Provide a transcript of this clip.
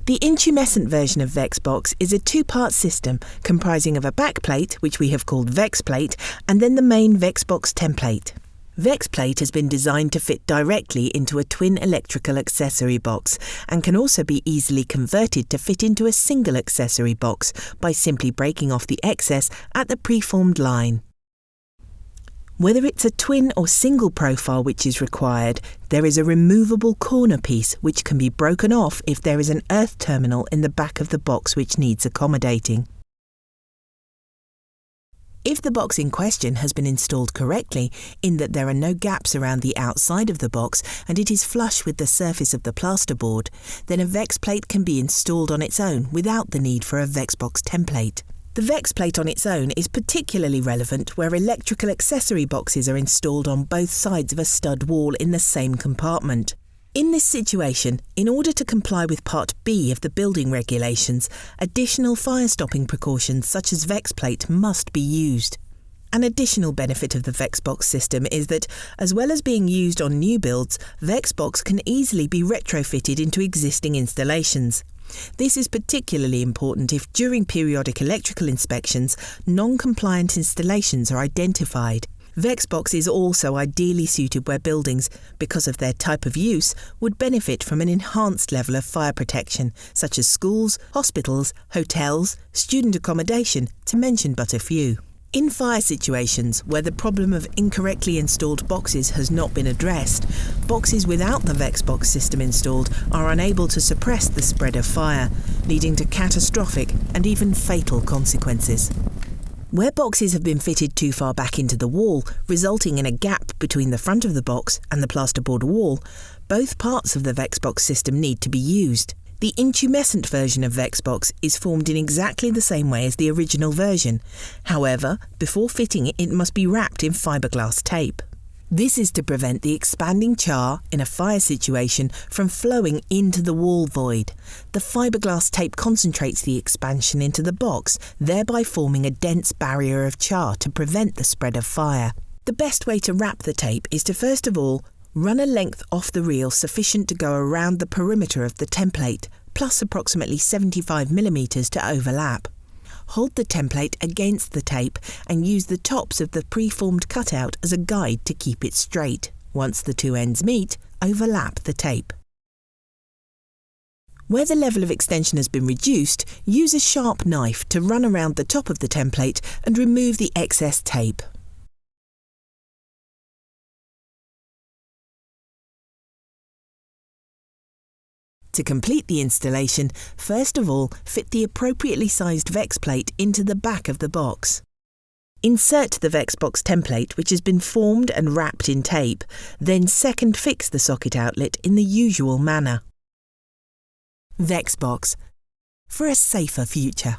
The Intumescent version of Vexbox is a two-part system comprising of a backplate, which we have called Vexplate, and then the main Vexbox template. Vexplate has been designed to fit directly into a twin electrical accessory box and can also be easily converted to fit into a single accessory box by simply breaking off the excess at the preformed line. Whether it's a twin or single profile which is required, there is a removable corner piece which can be broken off if there is an earth terminal in the back of the box which needs accommodating. If the box in question has been installed correctly, in that there are no gaps around the outside of the box and it is flush with the surface of the plasterboard, then a Vexplate can be installed on its own without the need for a Vexbox template. The Vexplate on its own is particularly relevant where electrical accessory boxes are installed on both sides of a stud wall in the same compartment. In this situation, in order to comply with Part B of the building regulations, additional fire-stopping precautions such as Vexplate must be used. An additional benefit of the Vexbox system is that, as well as being used on new builds, Vexbox can easily be retrofitted into existing installations. This is particularly important if, during periodic electrical inspections, non-compliant installations are identified. Vexbox is also ideally suited where buildings, because of their type of use, would benefit from an enhanced level of fire protection, such as schools, hospitals, hotels, student accommodation, to mention but a few. In fire situations where the problem of incorrectly installed boxes has not been addressed, boxes without the Vexbox system installed are unable to suppress the spread of fire, leading to catastrophic and even fatal consequences. Where boxes have been fitted too far back into the wall, resulting in a gap between the front of the box and the plasterboard wall, both parts of the Vexbox system need to be used. The Intumescent version of Vexbox is formed in exactly the same way as the original version. However, before fitting it, it must be wrapped in fiberglass tape. This is to prevent the expanding char in a fire situation from flowing into the wall void. The fiberglass tape concentrates the expansion into the box, thereby forming a dense barrier of char to prevent the spread of fire. The best way to wrap the tape is to first of all run a length off the reel sufficient to go around the perimeter of the template, plus approximately 75mm to overlap. Hold the template against the tape and use the tops of the preformed cutout as a guide to keep it straight. Once the two ends meet, overlap the tape. Where the level of extension has been reduced, use a sharp knife to run around the top of the template and remove the excess tape. To complete the installation, first of all, fit the appropriately sized Vexplate into the back of the box. Insert the Vexbox template, which has been formed and wrapped in tape, then second fix the socket outlet in the usual manner. Vexbox, for a safer future.